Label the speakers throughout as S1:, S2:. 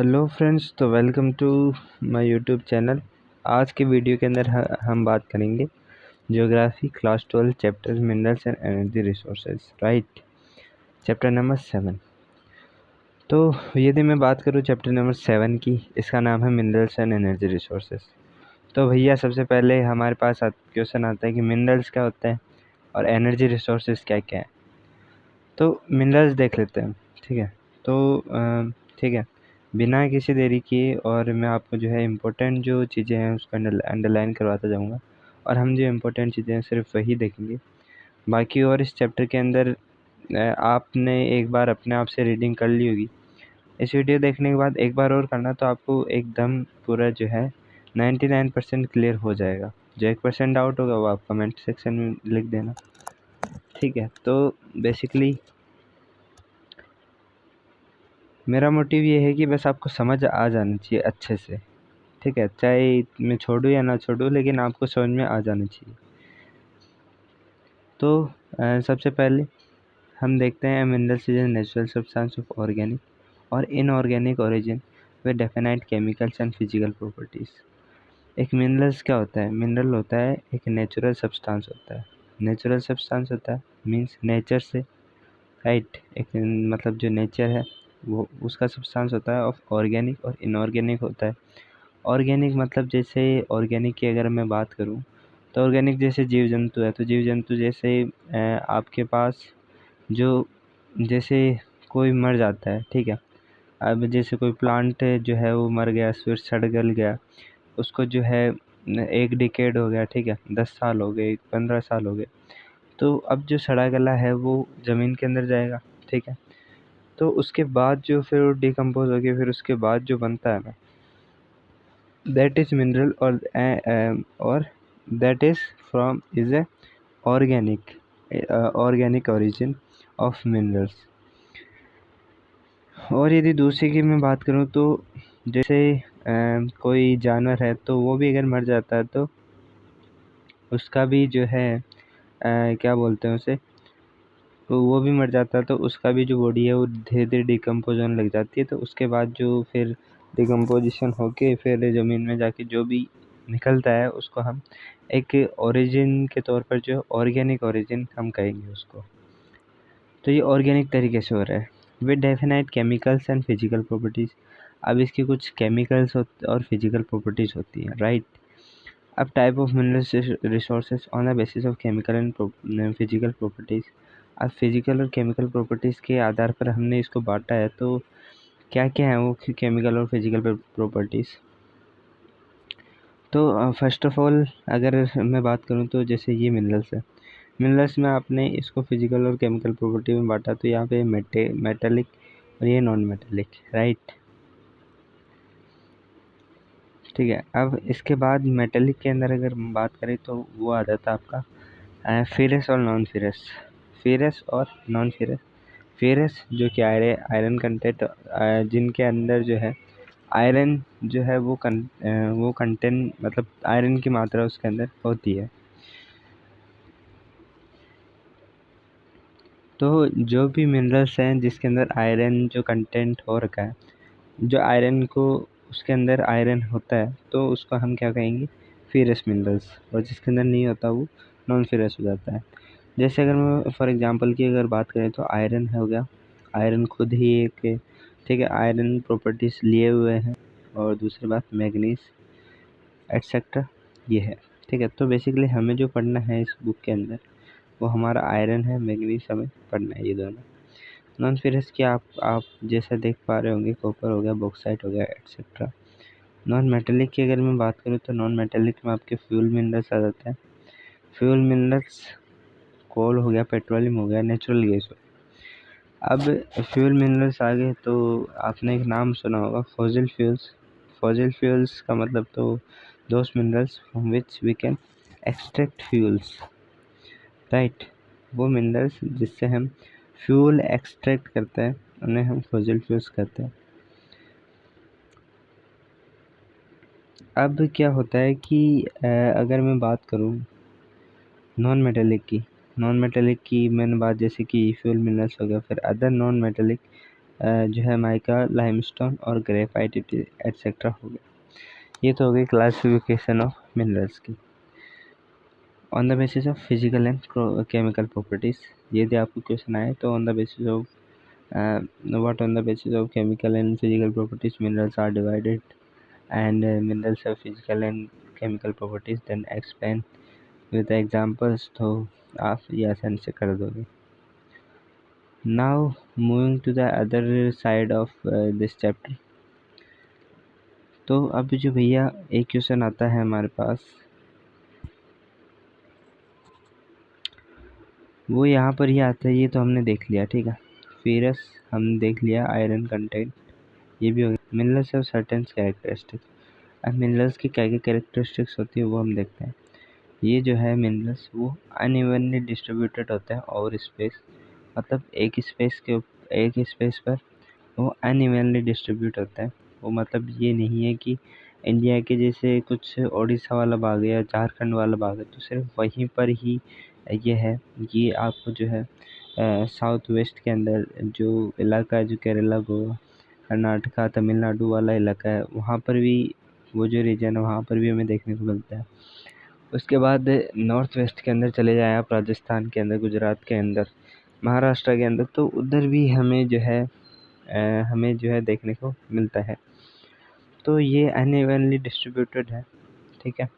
S1: Hello friends, तो welcome to my YouTube channel. आज के वीडियो के अंदर हम बात करेंगे geography class 12 chapter minerals and energy resources, right. Chapter number 7। तो यदि मैं बात करूं चैप्टर नंबर 7 की, इसका नाम है मिनरल्स एंड एनर्जी रिसोर्सेज। तो भैया सबसे पहले हमारे पास क्वेश्चन आता है कि मिनरल्स क्या होता है और एनर्जी रिसोर्सेज क्या क्या है। तो मिनरल्स देख लेते हैं, ठीक है। तो ठीक है, बिना किसी देरी किए और मैं आपको जो है इम्पोर्टेंट जो चीज़ें हैं उसको अंडरलाइन करवाता जाऊंगा, और हम जो इम्पोर्टेंट चीज़ें हैं सिर्फ वही देखेंगे। बाकी और इस चैप्टर के अंदर आपने एक बार अपने आप से रीडिंग कर ली होगी। इस वीडियो देखने के बाद एक बार और करना, तो आपको एकदम पूरा जो है 99% क्लियर हो जाएगा। जो 1% डाउट होगा वो आप कमेंट सेक्शन में लिख देना, ठीक है। तो बेसिकली मेरा मोटिव ये है कि बस आपको समझ आ जाना चाहिए अच्छे से, ठीक है। चाहे मैं छोड़ूँ या ना छोड़ूँ, लेकिन आपको समझ में आ जाना चाहिए। तो सबसे पहले हम देखते हैं minerals is natural substance of organic और inorganic origin with definite chemicals and physical properties. एक मिनरल्स क्या होता है? मिनरल होता है एक नेचुरल सब्सटेंस होता है। नेचुरल सब्सटेंस होता है मीन्स नेचर से, राइट। एक मतलब जो नेचर है वो उसका सब्सटेंस होता है। ऑफ ऑर्गेनिक और इनऑर्गेनिक होता है। ऑर्गेनिक मतलब जैसे ऑर्गेनिक की अगर मैं बात करूं तो ऑर्गेनिक जैसे जीव जंतु है, तो जीव जंतु जैसे आपके पास जो जैसे कोई मर जाता है, ठीक है। अब जैसे कोई प्लांट जो है वो मर गया, फिर सड़ गल गया, उसको जो है एक डिकेड हो गया, ठीक है, 10 साल हो गए, 15 साल हो गए, तो अब जो सड़ा गला है वो ज़मीन के अंदर जाएगा, ठीक है। तो उसके बाद जो फिर डिकम्पोज हो गया, फिर उसके बाद जो बनता है ना, that is mineral or that is from is a organic organic origin of minerals। और यदि दूसरे की मैं बात करूं तो जैसे कोई जानवर है तो वो भी अगर मर जाता है तो उसका भी जो है क्या बोलते हैं उसे, तो वो भी मर जाता है, तो उसका भी जो बॉडी है वो धीरे धीरे डिकम्पोज होने लग जाती है। तो उसके बाद जो फिर डिकम्पोजिशन होके फिर ज़मीन में जाके जो भी निकलता है उसको हम एक ओरिजिन के तौर पर जो ऑर्गेनिक ओरिजिन हम कहेंगे उसको। तो ये ऑर्गेनिक तरीके से हो रहा है with definite chemicals and physical properties. अब इसकी कुछ केमिकल्स और फिजिकल प्रॉपर्टीज़ होती हैं, राइट। अब type of minerals resources on the basis of chemical and physical properties. अब फिजिकल और केमिकल प्रॉपर्टीज़ के आधार पर हमने इसको बांटा है। तो क्या क्या है वो केमिकल और फिजिकल प्रॉपर्टीज़? तो फर्स्ट ऑफ ऑल अगर मैं बात करूं तो जैसे ये मिनरल्स है, मिनरल्स में आपने इसको फिजिकल और केमिकल प्रॉपर्टी में बांटा, तो यहाँ पे मेटेलिक और ये नॉन मेटेलिक, राइट, ठीक है। अब इसके बाद मेटेलिक के अंदर अगर हम बात करें तो वो आ जाता है आपका फेरस और नॉन फेरस। फेरस और नॉन फेरस। फेरस जो कि आयरन कंटेंट, जिनके अंदर जो है आयरन जो है वो कंटेंट मतलब आयरन की मात्रा उसके अंदर होती है। तो जो भी मिनरल्स हैं जिसके अंदर आयरन जो कंटेंट हो रखा है, जो आयरन को उसके अंदर आयरन होता है, तो उसको हम क्या कहेंगे? Ferrous minerals. और जिसके अंदर नहीं होता वो नॉन फेरस हो जाता है। जैसे अगर मैं फॉर एग्जांपल की अगर बात करें तो आयरन हो गया, आयरन खुद ही एक, ठीक है, आयरन प्रॉपर्टीज़ लिए हुए हैं। और दूसरी बात मैग्नीज एटसेट्रा ये है, ठीक है। तो बेसिकली हमें जो पढ़ना है इस बुक के अंदर वो हमारा आयरन है, मैग्नीज हमें पढ़ना है, ये दोनों। नॉन फेरस की आप जैसे देख पा रहे होंगे, कॉपर हो गया, बॉक्साइट हो गया, एटसेट्रा। नॉन मेटेलिक की अगर मैं बात करूँ तो नॉन मेटेलिक में आपके फ्यूल मिनरल्स आ जाते हैं। फ्यूल मिनरल्स कोल हो गया, पेट्रोलियम हो गया, नेचुरल गैस हो गया। अब फ्यूल मिनरल्स आ गए तो आपने एक नाम सुना होगा, फॉसिल फ्यूल्स। फॉसिल फ्यूल्स का मतलब तो those minerals from which we can extract fuels, right. वो मिनरल्स जिससे हम फ्यूल एक्सट्रैक्ट करते हैं उन्हें हम फॉसिल फ्यूल्स कहते हैं। अब क्या होता है कि अगर मैं बात करूं नॉन मेटेलिक की मैंने बात जैसे कि फ्यूल मिनरल्स हो गया, फिर अदर नॉन मेटेलिक जो है माइका, लाइमस्टोन और ग्रेफाइट एटसेट्रा हो गया। ये तो हो गई क्लासिफिकेशन ऑफ मिनरल्स की on the basis of physical and chemical properties. यदि आपको क्वेश्चन आए तो on the basis of what on the basis of chemical and physical properties minerals are divided and minerals have physical and chemical properties, then explain with the examples। तो आप ये आसानी से कर दोगे। Now moving to the other side of this chapter। तो अब जो भैया एक क्वेश्चन आता है हमारे पास, वो यहाँ पर ही आता है। ये तो हमने देख लिया, ठीक है। फेरस हमने देख लिया, आयरन कंटेंट ये भी हो गया। Minerals have certain characteristics. अब मिनरल्स की क्या क्या कैरेक्टरिस्टिक्स होती है वो हम देखते हैं। ये जो है मिनरल्स वो अनइवनली डिस्ट्रीब्यूटेड होते हैं ओवर स्पेस, मतलब एक स्पेस पर वो अनइवनली डिस्ट्रीब्यूट होता है। वो मतलब ये नहीं है कि इंडिया के जैसे कुछ उड़ीसा वाला भाग है या झारखंड वाला भाग है तो सिर्फ वहीं पर ही ये है। ये आपको जो है साउथ वेस्ट के अंदर जो इलाका है, जो केरला, गोवा, कर्नाटका, तमिलनाडु वाला इलाका है, वहाँ पर भी वो जो रीजन है वहाँ पर भी हमें देखने को मिलता है। उसके बाद नॉर्थ वेस्ट के अंदर चले जाएँ आप, राजस्थान के अंदर, गुजरात के अंदर, महाराष्ट्र के अंदर, तो उधर भी हमें जो है देखने को मिलता है। तो ये अनइवनली डिस्ट्रीब्यूटेड है, ठीक है,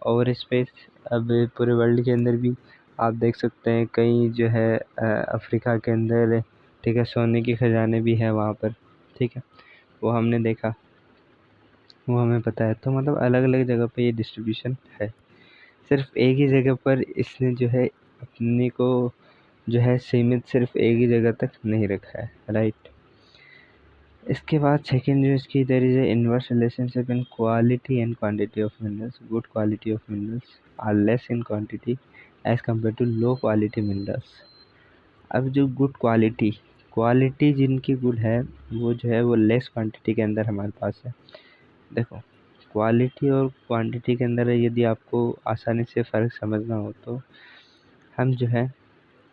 S1: ओवर स्पेस। अब पूरे वर्ल्ड के अंदर भी आप देख सकते हैं कहीं जो है अफ्रीका के अंदर, ठीक है, सोने के खजाने भी है वहाँ पर, ठीक है, वो हमने देखा, वो हमें पता है। तो मतलब अलग अलग जगह पे ये डिस्ट्रीब्यूशन है, सिर्फ एक ही जगह पर इसने जो है अपने को जो है सीमित सिर्फ एक ही जगह तक नहीं रखा है, राइट। इसके बाद सेकेंड जो इसकी there is inverse relationship in quality and quantity of minerals. Good quality of minerals are less in quantity as compare to low quality minerals. अब जो गुड क्वालिटी जिनकी गुड है वो जो है वो लेस क्वांटिटी के अंदर हमारे पास है। देखो, क्वालिटी और क्वांटिटी के अंदर यदि आपको आसानी से फ़र्क समझना हो तो हम जो है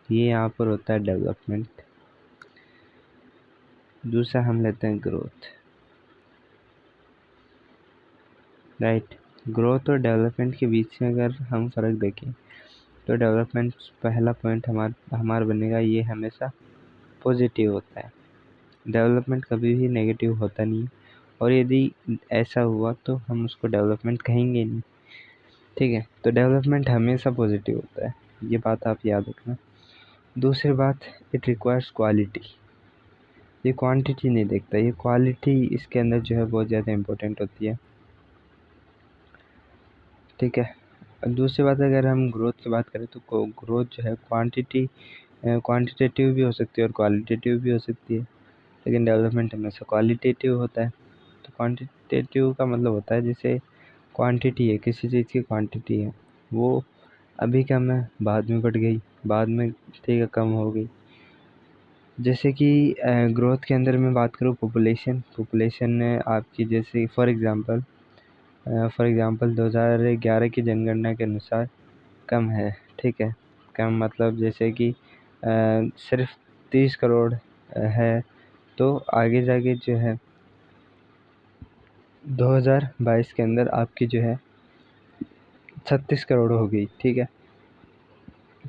S1: ये यहाँ पर होता है डेवलपमेंट, दूसरा हम लेते हैं ग्रोथ, राइट। ग्रोथ और डेवलपमेंट के बीच में अगर हम फ़र्क देखें तो डेवलपमेंट पहला पॉइंट हमारा बनेगा, ये हमेशा पॉजिटिव होता है। डेवलपमेंट कभी भी नेगेटिव होता नहीं है, और यदि ऐसा हुआ तो हम उसको डेवलपमेंट कहेंगे नहीं, ठीक है। तो डेवलपमेंट हमेशा पॉजिटिव होता है, ये बात आप याद रखना। दूसरी बात, इट रिक्वायर्स क्वालिटी। ये क्वांटिटी नहीं देखता, ये क्वालिटी इसके अंदर जो है बहुत ज़्यादा इम्पोर्टेंट होती है, ठीक है। दूसरी बात, अगर हम ग्रोथ की बात करें तो ग्रोथ जो है क्वांटिटेटिव भी हो सकती है और क्वालिटेटिव भी हो सकती है, लेकिन डेवलपमेंट हमेशा क्वालिटेटिव होता है। तो क्वांटिटेटिव का मतलब होता है जैसे क्वांटिटी है, किसी चीज़ की क्वांटिटी है, वो अभी कम है, बाद में बढ़ गई, बाद में ठीक है कम हो गई। जैसे कि ग्रोथ के अंदर मैं बात करूँ, पॉपुलेशन आपकी जैसे फॉर एग्ज़ाम्पल 2011 की जनगणना के अनुसार कम है, ठीक है। कम मतलब जैसे कि सिर्फ 30 करोड़ है, तो आगे जाके जो है 2022 के अंदर आपकी जो है 36 करोड़ हो गई, ठीक है।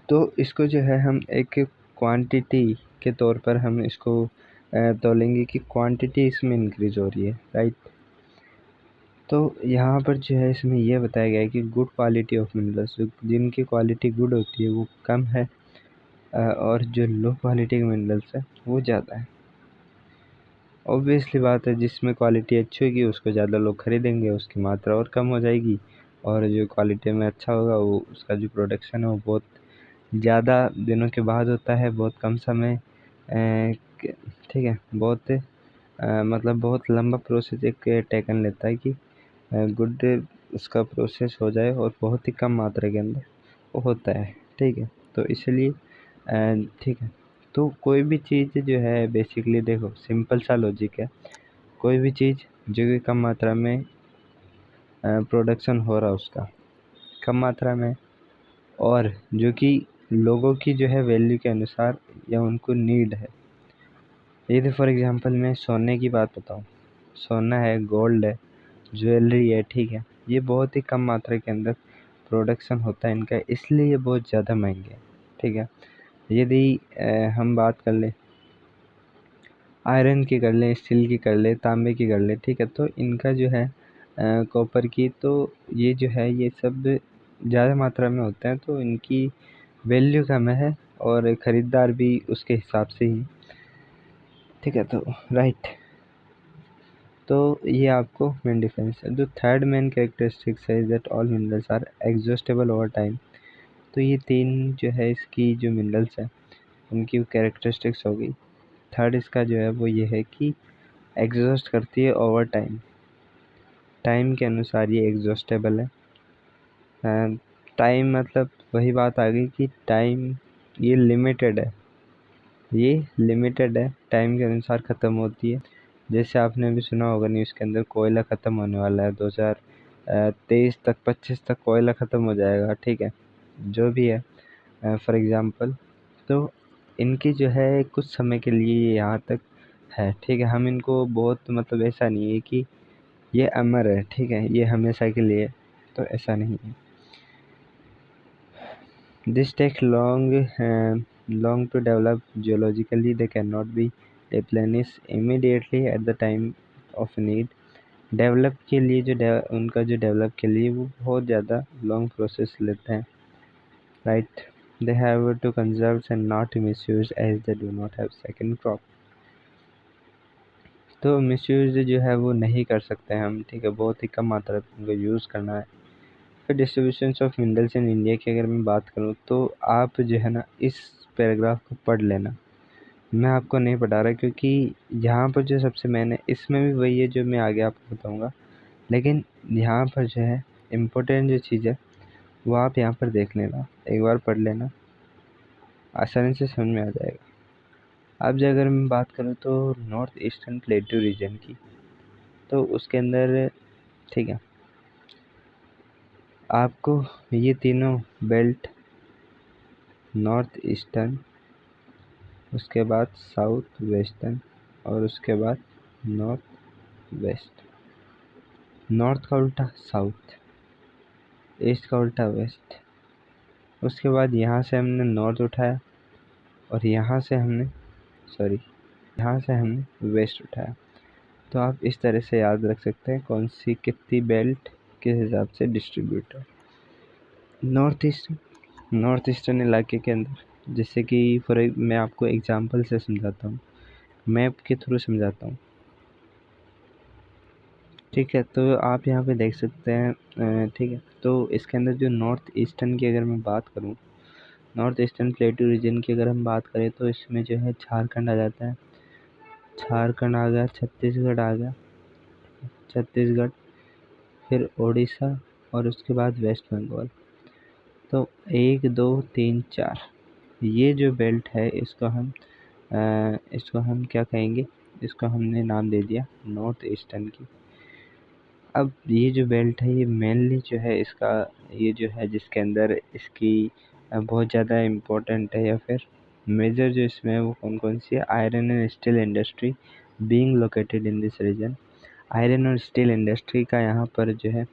S1: तो इसको जो है हम एक क्वांटिटी के तौर पर हम इसको तोलेंगे कि क्वांटिटी इसमें इंक्रीज हो रही है, राइट। तो यहाँ पर जो है इसमें यह बताया गया है कि गुड क्वालिटी ऑफ मिनरल्स, जिनकी क्वालिटी गुड होती है वो कम है, और जो लो क्वालिटी के मिनरल्स है वो ज़्यादा है। ऑब्वियसली बात है, जिसमें क्वालिटी अच्छी होगी उसको ज़्यादा लोग खरीदेंगे, उसकी मात्रा और कम हो जाएगी, और जो क्वालिटी में अच्छा होगा वो उसका जो प्रोडक्शन है वो बहुत ज़्यादा दिनों के बाद होता है, बहुत कम समय, ठीक है, बहुत मतलब बहुत लंबा प्रोसेस एक टेकन लेता है कि गुड उसका प्रोसेस हो जाए, और बहुत ही कम मात्रा के अंदर वो होता है, ठीक है। तो इसलिए ठीक है, तो कोई भी चीज़ जो है बेसिकली देखो सिंपल सा लॉजिक है, कोई भी चीज़ जो कि कम मात्रा में प्रोडक्शन हो रहा उसका कम मात्रा में, और जो कि लोगों की जो है वैल्यू के अनुसार या उनको नीड है यदि फॉर एग्जांपल मैं सोने की बात बताऊं, सोना है, गोल्ड है, ज्वेलरी है, ठीक है, ये बहुत ही कम मात्रा के अंदर प्रोडक्शन होता है इनका, इसलिए ये बहुत ज़्यादा महंगे हैं, ठीक है। यदि हम बात कर लें आयरन की, कर लें स्टील की, कर लें तांबे की, कर लें, ठीक है, तो इनका जो है कॉपर की, तो ये जो है ये सब ज़्यादा मात्रा में होते हैं, तो इनकी वैल्यू कम है और ख़रीदार भी उसके हिसाब से ही, ठीक है। तो राइट, तो ये आपको मेन डिफरेंस है। जो थर्ड मेन कैरेक्टरिस्टिक्स है that all minerals are exhaustible over time. तो ये तीन जो है इसकी जो मिनरल्स है उनकी कैरेक्टरिस्टिक्स होगी। थर्ड इसका जो है वो ये है कि एग्जॉस्ट करती है ओवर टाइम, टाइम के अनुसार ये एग्जॉस्टेबल है। टाइम मतलब वही बात आ गई कि टाइम ये लिमिटेड है, ये लिमिटेड है, टाइम के अनुसार ख़त्म होती है। जैसे आपने भी सुना होगा न्यूज़ के अंदर कोयला ख़त्म होने वाला है 2023 तक, 25 तक कोयला ख़त्म हो जाएगा, ठीक है, जो भी है फॉर एग्ज़ाम्पल। तो इनकी जो है कुछ समय के लिए यहाँ तक है, ठीक है। हम इनको बहुत मतलब ऐसा नहीं है कि ये अमर है, ठीक है, ये हमेशा के लिए, तो ऐसा नहीं है। This take long to develop geologically. They cannot be replenished immediately at the time of need. Develop के लिए उनका जो डेवलप के लिए वो बहुत ज़्यादा लॉन्ग प्रोसेस लेते हैं, right. They have to conserve and not misuse as they do not have second crop. तो मिसयूज जो है वो नहीं कर सकते हैं हम, ठीक है, बहुत ही कम मात्रा में उनको यूज़ करना है। फिर distribution of minerals in India की अगर मैं बात करूँ तो आप जो है ना इस पैराग्राफ को पढ़ लेना, मैं आपको नहीं पढ़ा रहा क्योंकि यहाँ पर जो सबसे मेन है इसमें भी वही है जो मैं आगे आपको बताऊँगा, लेकिन यहाँ पर जो है इम्पोर्टेंट जो चीज़ है वो आप यहाँ पर देख लेना, एक बार पढ़ लेना, आसानी से समझ में आ जाएगा। अब जो अगर मैं बात करूँ तो नॉर्थ ईस्टर्न प्लेटू रीजन की, तो उसके अंदर, ठीक है, आपको ये तीनों बेल्ट, नॉर्थ ईस्टर्न, उसके बाद साउथ वेस्टर्न और उसके बाद नॉर्थ वेस्ट, नॉर्थ का उल्टा साउथ, ईस्ट का उल्टा वेस्ट, उसके बाद यहाँ से हमने नॉर्थ उठाया और यहाँ से हमने वेस्ट उठाया। तो आप इस तरह से याद रख सकते हैं कौन सी कितनी बेल्ट किस हिसाब से डिस्ट्रीब्यूट है। नॉर्थ ईस्टर्न इलाके के अंदर, जैसे कि मैं आपको एग्जांपल से समझाता हूँ, मैप के थ्रू समझाता हूँ, ठीक है। तो आप यहाँ पे देख सकते हैं, ठीक है। तो इसके अंदर जो नॉर्थ ईस्टर्न की अगर मैं बात करूँ, नॉर्थ ईस्टर्न प्लेटू रीजन की अगर हम बात करें तो इसमें जो है झारखंड आ जाता है, झारखंड आ गया, छत्तीसगढ़ आ गया, छत्तीसगढ़, फिर उड़ीसा और उसके बाद वेस्ट बंगाल। तो 1 2 3 4 ये जो बेल्ट है इसको हम क्या कहेंगे, इसको हमने नाम दे दिया नॉर्थ ईस्टर्न की। अब ये जो बेल्ट है ये मेनली जो है इसका, ये जो है जिसके अंदर इसकी बहुत ज़्यादा इम्पोर्टेंट है या फिर मेजर जो इसमें है वो कौन कौन सी है, iron and steel industry being located in this region. Iron और स्टील इंडस्ट्री का यहाँ पर जो है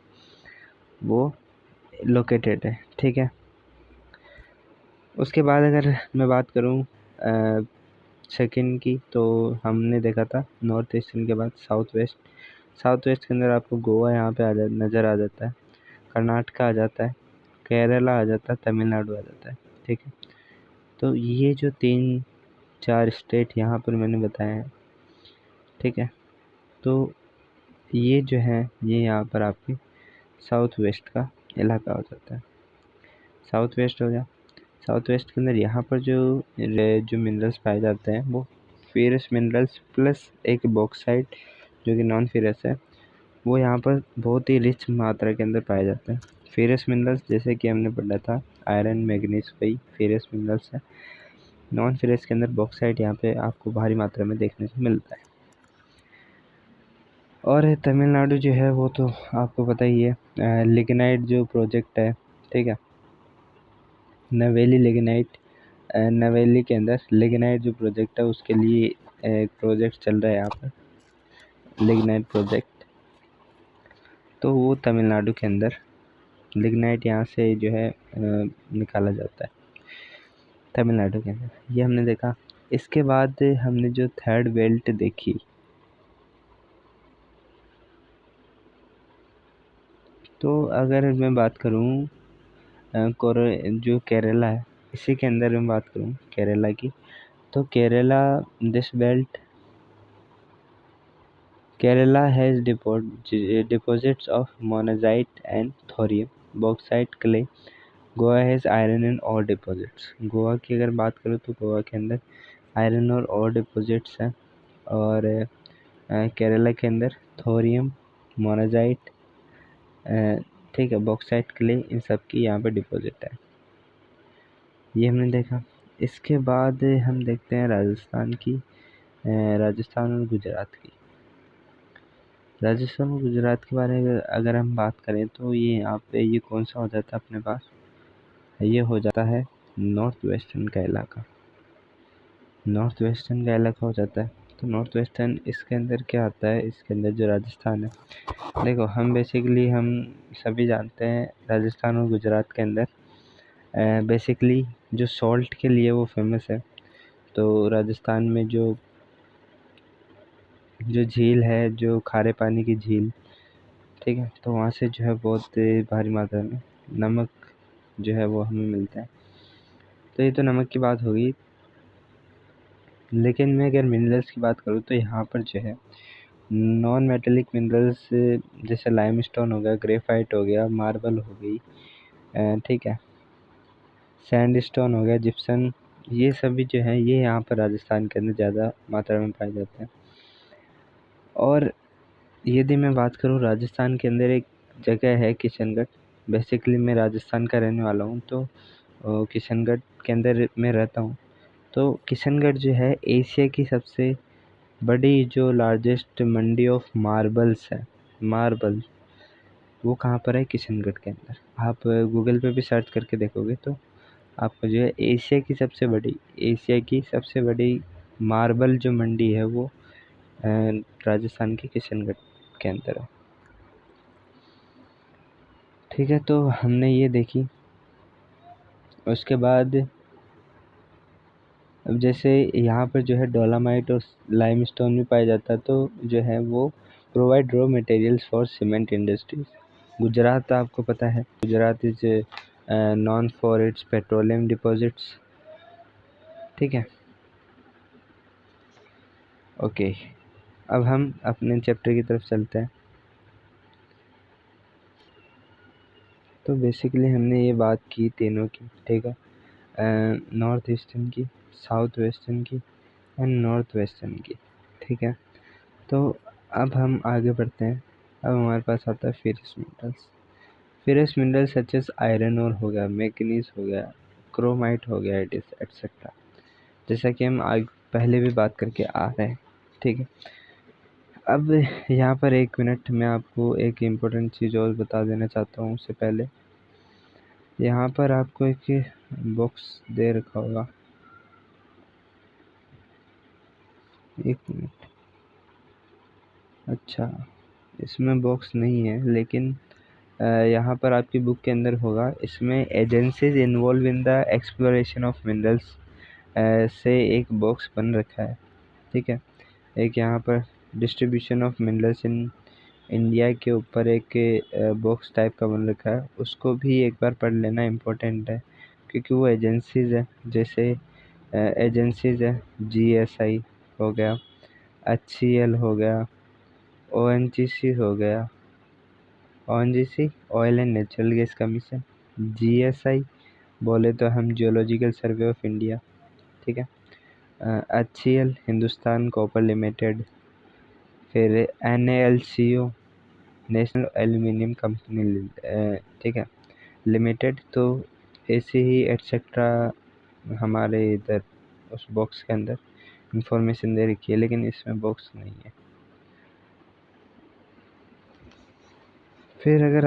S1: वो लोकेटेड है, ठीक है। उसके बाद अगर मैं बात करूँ सेकंड की, तो हमने देखा था नॉर्थ ईस्टर्न के बाद साउथ वेस्ट। साउथ वेस्ट के अंदर आपको गोवा यहाँ पे नज़र आ जाता है, कर्नाटका आ जाता है, केरला आ जाता है, तमिलनाडु आ जाता है, ठीक है। तो ये जो 3 4 स्टेट यहाँ पर मैंने बताए हैं, ठीक है, तो ये जो है ये यहाँ पर आपके साउथ वेस्ट का इलाका हो जाता है। साउथ वेस्ट हो गया। साउथ वेस्ट के अंदर यहाँ पर जो मिनरल्स पाए जाते हैं वो फेरस मिनरल्स प्लस एक बॉक्साइट जो कि नॉन फेरस है, वो यहाँ पर बहुत ही रिच मात्रा के अंदर पाए जाते हैं। फेरस मिनरल्स जैसे कि हमने पढ़ा था आयरन मैग्नीज, वही फेरस मिनरल्स है। नॉन फेरस के अंदर बॉक्साइट यहाँ पे आपको भारी मात्रा में देखने को मिलता है। और तमिलनाडु जो है वो तो आपको पता ही है, लिग्नाइट जो प्रोजेक्ट है, ठीक है, नवेली लिग्नाइट, नवेली के अंदर लिग्नाइट जो प्रोजेक्ट है उसके लिए एक प्रोजेक्ट चल रहा है यहाँ पर, लिग्नाइट प्रोजेक्ट। तो वो तमिलनाडु के अंदर लिग्नाइट यहाँ से जो है निकाला जाता है तमिलनाडु के अंदर, ये हमने देखा। इसके बाद हमने जो थर्ड बेल्ट देखी, तो अगर मैं बात करूँ जो केरला है, इसी के अंदर मैं बात करूँ केरला की, तो this belt Kerala has deposits of monazite and thorium, bauxite, clay. Goa has iron and और डिपॉजिट्स। गोवा की अगर बात करूँ तो गोवा के अंदर आयरन और डिपॉजिट्स हैं, और केरला के अंदर थोरियम, मोनाजाइट, ठीक है, बॉक्साइट, क्ले, इन सब की यहाँ पे डिपॉजिट है। ये हमने देखा। इसके बाद हम देखते हैं राजस्थान और गुजरात की। राजस्थान और गुजरात के बारे में अगर हम बात करें तो ये यहाँ पे ये कौन सा हो जाता है अपने पास, ये हो जाता है नॉर्थ वेस्टर्न का इलाका। नॉर्थ वेस्टर्न का इलाका हो जाता है। तो नॉर्थ वेस्टर्न इसके अंदर क्या आता है, इसके अंदर जो राजस्थान है, देखो हम सभी जानते हैं राजस्थान और गुजरात के अंदर बेसिकली जो सॉल्ट के लिए वो फेमस है। तो राजस्थान में जो झील है, जो खारे पानी की झील, ठीक है, तो वहाँ से जो है बहुत भारी मात्रा में नमक जो है वो हमें मिलता है। तो ये तो नमक की बात होगी, लेकिन मैं अगर मिनरल्स की बात करूँ तो यहाँ पर जो है नॉन मेटेलिक मिनरल्स जैसे लाइमस्टोन हो गया, ग्रेफाइट हो गया, मार्बल हो गई, ठीक है, सैंडस्टोन हो गया, जिप्सम, ये सभी जो है ये यहाँ पर राजस्थान के अंदर ज़्यादा मात्रा में पाए जाते हैं। और यदि मैं बात करूँ राजस्थान के अंदर एक जगह है किशनगढ़। बेसिकली मैं राजस्थान का रहने वाला हूँ, तो किशनगढ़ के अंदर मैं रहता हूँ। तो किशनगढ़ जो है एशिया की सबसे बड़ी जो लार्जेस्ट मंडी ऑफ मार्बल्स है, मार्बल, वो कहाँ पर है, किशनगढ़ के अंदर। आप गूगल पे भी सर्च करके देखोगे तो आपको जो है एशिया की सबसे बड़ी मार्बल जो मंडी है वो राजस्थान के किशनगढ़ के अंदर है। ठीक है, तो हमने ये देखी। उसके बाद अब जैसे यहाँ पर जो है डोलामाइट और लाइमस्टोन भी पाया जाता है, तो जो है वो provide raw materials for cement industries. Gujarat आपको पता है, Gujarat is non for its petroleum deposits, ठीक है, ओके। अब हम अपने चैप्टर की तरफ चलते हैं। तो बेसिकली हमने ये बात की तीनों की, ठीक है, नॉर्थ ईस्टर्न की, साउथ वेस्टर्न की एंड नॉर्थ वेस्टर्न की, ठीक है। तो अब हम आगे बढ़ते हैं। अब हमारे पास आता है ferrous minerals. Ferrous minerals such as iron और हो गया, मैग्नीज हो गया, क्रोमाइट हो गया, एटसेट्रा, जैसा कि हम पहले भी बात करके आ रहे हैं, ठीक है। अब यहाँ पर 1 मिनट मैं आपको एक इम्पोर्टेंट चीज़ और बता देना चाहता हूँ। उससे पहले यहाँ पर आपको एक बॉक्स दे रखा होगा, 1 मिनट। अच्छा, इसमें बॉक्स नहीं है, लेकिन यहाँ पर आपकी बुक के अंदर होगा। इसमें agencies involve in the exploration of minerals से एक बॉक्स बन रखा है, ठीक है। एक यहाँ पर distribution of minerals in India के ऊपर एक बॉक्स टाइप का बन रखा है, उसको भी एक बार पढ़ लेना इम्पोर्टेंट है, क्योंकि वो एजेंसीज है। जैसे एजेंसीज है, GSI हो गया, HCL हो गया, ONGC हो गया, ONGC oil and natural gas commission, GSI बोले तो हम जियोलॉजिकल सर्वे ऑफ इंडिया, ठीक है, HCL हिंदुस्तान कॉपर लिमिटेड, फिर NALCO नेशनल एल्यूमिनियम कंपनी, ठीक है, लिमिटेड। तो ऐसे ही एटसेट्रा हमारे इधर उस बॉक्स के अंदर इंफॉर्मेशन दे रखी है, लेकिन इसमें बॉक्स नहीं है। फिर अगर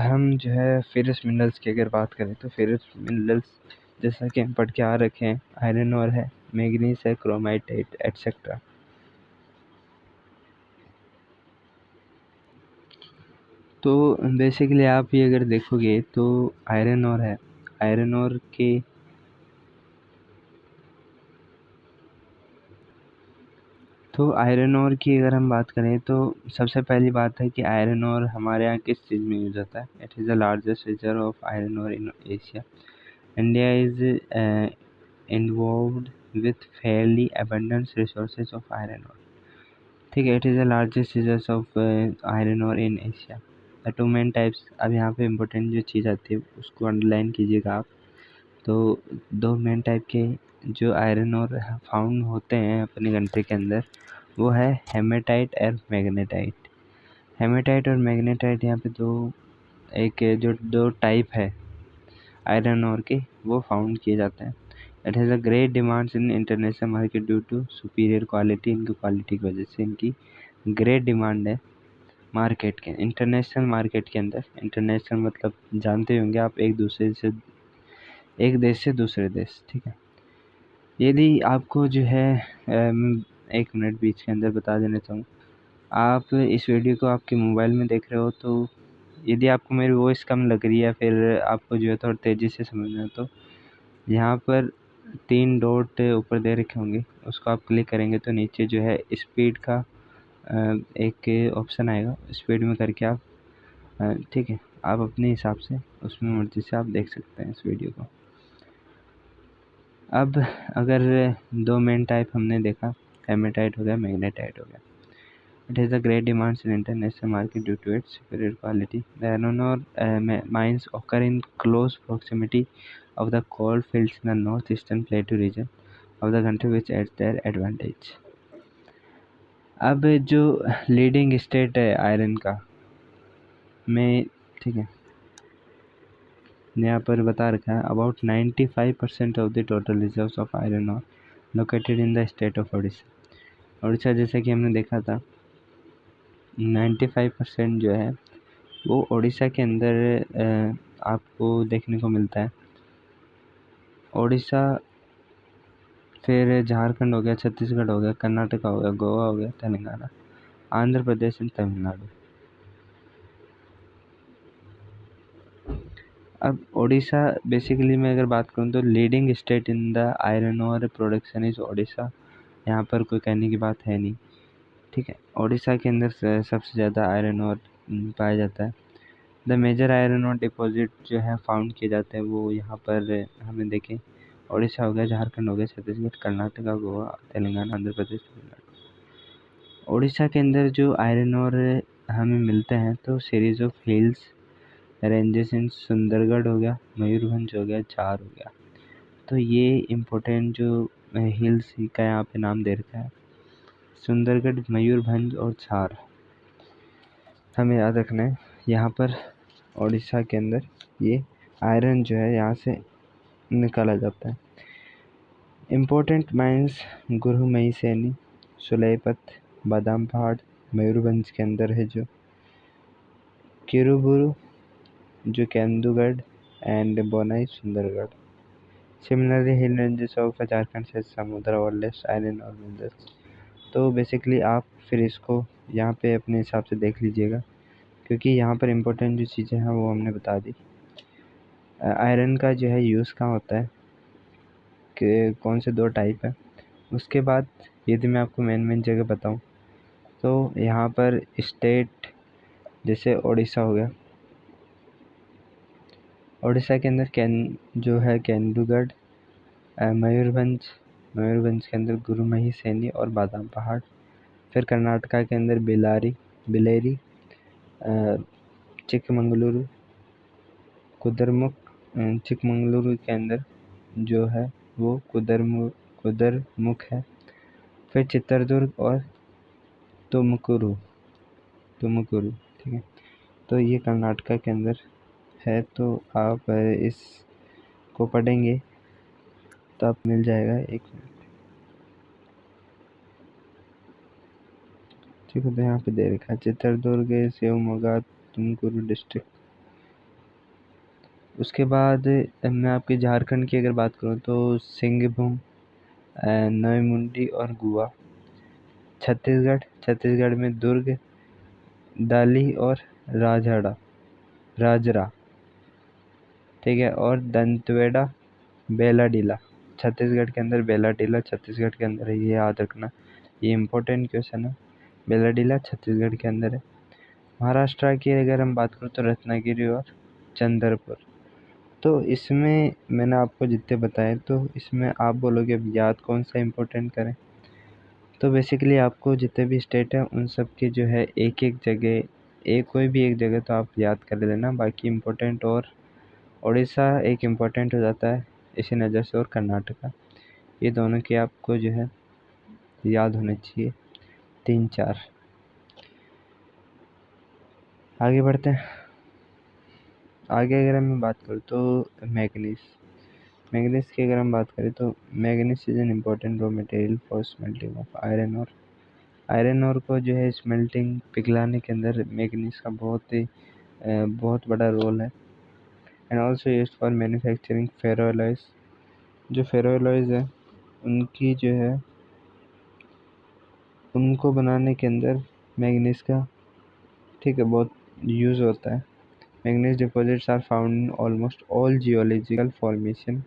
S1: हम जो है फेरस मिनरल्स की अगर बात करें, तो फेरस मिनरल्स जैसा कि हम पढ़ के आ रखे हैं, आयरन और है, मैग्नीज है, क्रोमाइट एटसेट्रा। तो बेसिकली आप ये अगर देखोगे तो आयरन और है, आयरन और के तो आयरन ओर की अगर हम बात करें तो सबसे पहली बात है कि आयरन ओर हमारे यहाँ किस चीज़ में यूज़ होता है। It is the largest reserve of iron ore in Asia. India is involved with fairly abundance resources of iron ore. ठीक है, it is the largest reserve of iron ore in Asia. The two main types, अब यहाँ पे important जो चीज़ आती है उसको underline कीजिएगा आप। तो दो मेन टाइप के जो आयरन ओर फाउंड होते हैं अपनी कंट्री के अंदर, वो है हेमेटाइट और मैग्नेटाइट। हेमेटाइट और मैग्नेटाइट यहाँ पे जो दो टाइप है आयरन ओर के, वो फाउंड किए जाते हैं। It has a great demands in international market due to superior quality. इनकी क्वालिटी की वजह से इनकी ग्रेट डिमांड है मार्केट के, इंटरनेशनल मार्केट के अंदर। इंटरनेशनल मतलब जानते होंगे आप, एक देश से दूसरे देश। ठीक है, यदि आपको जो है एक मिनट बीच के अंदर बता देना चाहूँ, आप इस वीडियो को आपके मोबाइल में देख रहे हो तो यदि आपको मेरी वॉइस कम लग रही है, फिर आपको जो है थोड़ा तेज़ी से समझना है, तो यहाँ पर 3 डॉट ऊपर दे रखे होंगे, उसको आप क्लिक करेंगे तो नीचे जो है स्पीड का एक ऑप्शन आएगा। स्पीड में करके आप ठीक है, आप अपने हिसाब से उसमें मर्जी से आप देख सकते हैं इस वीडियो को। अब अगर दो मेन टाइप हमने देखा, हेमेटाइट हो गया, मैग्नेटाइट हो गया। It has a great demands in international market due to its superior quality. The iron ore mines occur in close proximity of the coal fields in the northeastern plateau region of the country, which adds their advantage. अब जो leading state है iron का में, ठीक है, यहाँ पर बता रखा है about 95% of the total reserves of iron or located in the state of Orissa. Orissa जैसा कि हमने देखा था 95% जो है वो उड़ीसा के अंदर आपको देखने को मिलता है। उड़ीसा, फिर झारखंड हो गया, छत्तीसगढ़ हो गया, कर्नाटक हो गया, गोवा हो गया, तेलंगाना, आंध्र प्रदेश एंड तमिलनाडु। अब उड़ीसा बेसिकली मैं अगर बात करूँ तो leading state in the iron ore production is Orissa. यहाँ पर कोई कहने की बात है नहीं। ठीक है, उड़ीसा के अंदर सबसे ज़्यादा आयरन ओर पाया जाता है। The major iron ore deposit जो है फाउंड किए जाते हैं वो यहाँ पर हमें देखें, उड़ीसा हो गया, झारखंड हो गया, छत्तीसगढ़, कर्नाटका, गोवा, तेलंगाना, आंध्र प्रदेश, तमिलनाडु। उड़ीसा के अंदर जो आयरन ओर हमें मिलते हैं तो series of hills ranges in Sundargarh हो गया, मयूरभंज हो गया, झार हो गया। तो ये इम्पोर्टेंट जो हिल्स का यहाँ पे नाम दे रखा है, सुंदरगढ़, मयूरभंज और झार, हमें याद रखना है। यहाँ पर उड़ीसा के अंदर ये आयरन जो है यहाँ से निकाला जाता है। Important mines Gorumahisani, Sulaipat, Badampahar, Mayurbhanj के अंदर है जो किरुबुरु, जो Kendujhar and Bonai Sundargarh. Similarly hill ranges of Jharkhand से समुद्र और लेस आयरन और मिनरल्स। तो बेसिकली आप फिर इसको यहाँ पे अपने हिसाब से देख लीजिएगा, क्योंकि यहाँ पर इम्पोर्टेंट जो चीज़ें हैं वो हमने बता दी। आयरन का जो है यूज़ कहाँ होता है, कि कौन से दो टाइप है। उसके बाद यदि मैं आपको मेन जगह बताऊँ तो यहाँ पर स्टेट जैसे उड़ीसा हो गया, उड़ीसा के अंदर जो है केंदुगढ़, मयूरभंज के अंदर गुरुमई सैनी और बादाम पहाड़। फिर कर्नाटका के अंदर बिलेरी, चिकमंगलुरु, कुद्रेमुख। चिकमंगलुरु के अंदर जो है वो कुद्रेमुख है। फिर चित्रदुर्ग और तुमकुरु। ठीक है, तो ये कर्नाटका के अंदर है। तो आप इसको पढ़ेंगे तो आप मिल जाएगा। एक मिनट, ठीक है, तो यहाँ पे दे रखा है चित्रदुर्ग, शिवमोगा, तुमकुरु डिस्ट्रिक्ट। उसके बाद मैं आपके झारखंड की अगर बात करूँ तो सिंहभूम, नई मुंडी और गोवा। छत्तीसगढ़ में दुर्ग, दाली और राजरा, ठीक है। और दंतेवाड़ा, बेलाडीला, छत्तीसगढ़ के अंदर बेलाडीला छत्तीसगढ़ के अंदर है, ये याद रखना, ये इम्पोर्टेंट क्वेश्चन है। बेलाडीला छत्तीसगढ़ के अंदर है। महाराष्ट्र की अगर हम बात करें तो रत्नागिरी और चंद्रपुर। तो इसमें मैंने आपको जितने बताए, तो इसमें आप बोलोगे अब याद कौन सा इम्पोर्टेंट करें। तो बेसिकली आपको जितने भी स्टेट हैं उन सब के जो है एक एक जगह, कोई भी एक जगह तो आप याद कर लेना, बाकी इम्पोर्टेंट। और उड़ीसा एक इम्पोर्टेंट हो जाता है इसी नज़र से, और कर्नाटका, ये दोनों के आपको जो है याद होने चाहिए, 3-4। आगे बढ़ते हैं। आगे अगर मैं बात करूँ तो मैग्नीज की अगर हम बात करें तो manganese is an important raw material for smelting of iron और। आयरन और को जो है स्मेल्टिंग पिघलाने के अंदर मैग्नीज का बहुत बड़ा रोल है। And also used for manufacturing ferroalloys. जो फेरोलॉयज है उनकी जो है उनको बनाने के अंदर मैग्नीज का, ठीक है, बहुत यूज़ होता है। Manganese deposits are found in almost all geological formation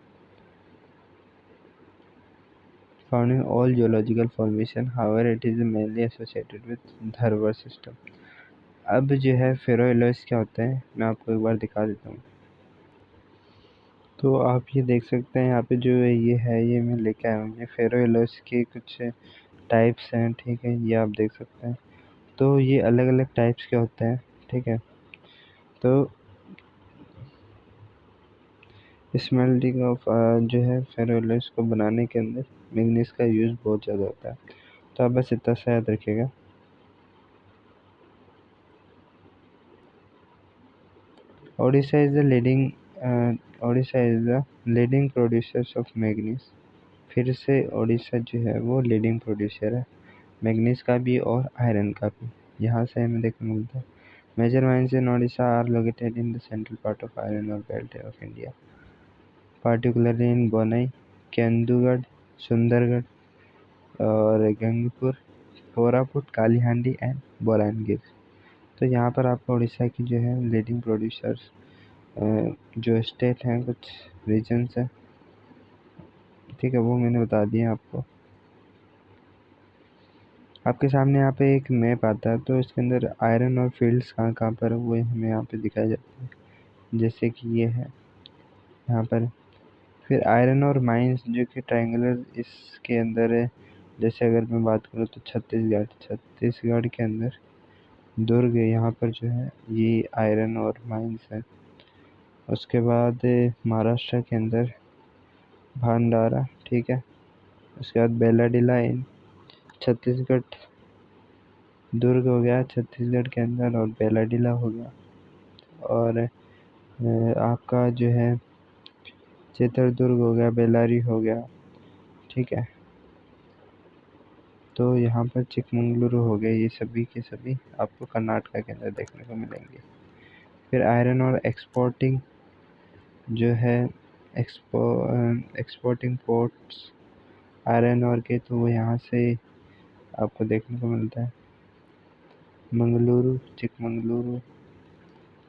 S1: however it is mainly associated with Dharwar system. अब जो है फेरोलॉयज क्या होते हैं मैं आपको एक बार दिखा देता हूँ। तो आप ये देख सकते हैं यहाँ पे जो ये है, ये मैं लेके आया हूँ, ये फेरोलॉयज के कुछ टाइप्स हैं, ठीक है, ये आप देख सकते हैं। तो ये अलग अलग टाइप्स के होते हैं, ठीक है। तो स्मेल्टिंग ऑफ जो है फेरोलॉयज को बनाने के अंदर मैग्नीज का यूज़ बहुत ज़्यादा होता है। तो आप बस इतना सा याद रखिएगा। Odisha is the leading producers of manganese. फिर से ओडिशा जो है वो लीडिंग प्रोड्यूसर है मैग्नीज का भी और आयरन का भी, यहाँ से हमें देखने को मिलता है। Major mines in Odisha are located in the central part of iron ore belt of India, particularly in Bonai, Kendujhar, Sundargarh और गंगपुर, कोरापुट, कालीहांडी एंड बलानगिर। तो यहाँ पर आपको उड़ीसा की जो है लीडिंग प्रोड्यूसर्स जो स्टेट हैं, कुछ रीजन्स हैं, ठीक है, वो मैंने बता दिए आपको। आपके सामने यहाँ पे एक मैप आता है, तो इसके अंदर आयरन और फील्ड्स कहाँ कहाँ पर है वो हमें यहाँ पे दिखाया जाता है, जैसे कि ये है यहाँ पर। फिर आयरन और माइंस जो कि ट्रायंगुलर इसके अंदर है, जैसे अगर मैं बात करूँ तो छत्तीसगढ़ के अंदर दुर्ग, यहाँ पर जो है ये आयरन और माइंस है। उसके बाद महाराष्ट्र के अंदर भंडारा, ठीक है। उसके बाद बेलाडीला इन छत्तीसगढ़, दुर्ग हो गया छत्तीसगढ़ के अंदर और बेलाडीला हो गया। और आपका जो है चित्रदुर्ग हो गया, बेलारी हो गया, ठीक है। तो यहाँ पर चिकमंगलुरु हो गए, ये सभी के सभी आपको कर्नाटका के अंदर देखने को मिलेंगे। फिर आयरन और एक्सपोर्टिंग जो है एक्सपोर्टिंग पोर्ट्स आयरन और के, तो वो यहाँ से आपको देखने को मिलता है। मंगलुरु, चिकमंगलुरु,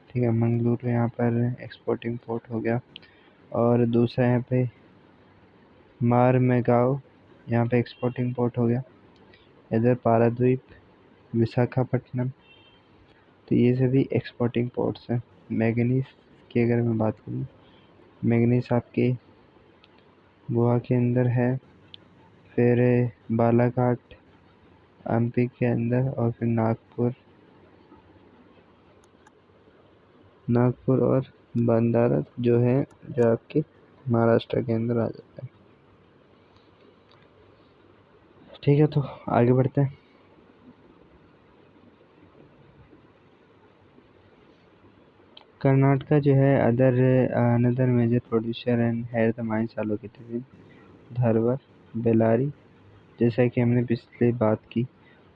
S1: ठीक है, मंगलुरु यहाँ पर एक्सपोर्टिंग पोर्ट हो गया। और दूसरा यहाँ पे मारमेगांव, यहाँ पे एक्सपोर्टिंग पोर्ट हो गया। इधर पारादीप, विशाखापट्टनम, तो ये सभी एक्सपोर्टिंग पोर्ट्स हैं। मैग्नीज की अगर मैं बात करूँ, मैग्नीज आपके गोवा के अंदर है, फिर बालाघाट एमपी के अंदर, और फिर नागपुर और भंडारा जो है जो आपके महाराष्ट्र के अंदर आ जाता है, ठीक है। तो आगे बढ़ते हैं। कर्नाटका जो है another major producer and had the mines are located in Dharwar, Bellary, जैसा कि हमने पिछले बात की।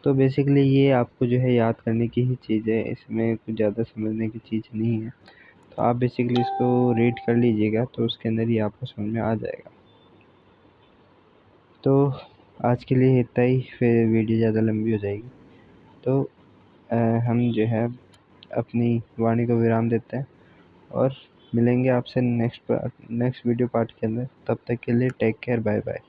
S1: तो बेसिकली ये आपको जो है याद करने की ही चीज़ है, इसमें कुछ ज़्यादा समझने की चीज़ नहीं है। तो आप बेसिकली इसको रीड कर लीजिएगा, तो उसके अंदर ही आपको समझ में आ जाएगा। तो आज के लिए इतना ही, फिर वीडियो ज़्यादा लंबी हो जाएगी। तो हम जो है अपनी वाणी को विराम देते हैं और मिलेंगे आपसे नेक्स्ट वीडियो पार्ट के अंदर। तब तक के लिए टेक केयर, बाय बाय।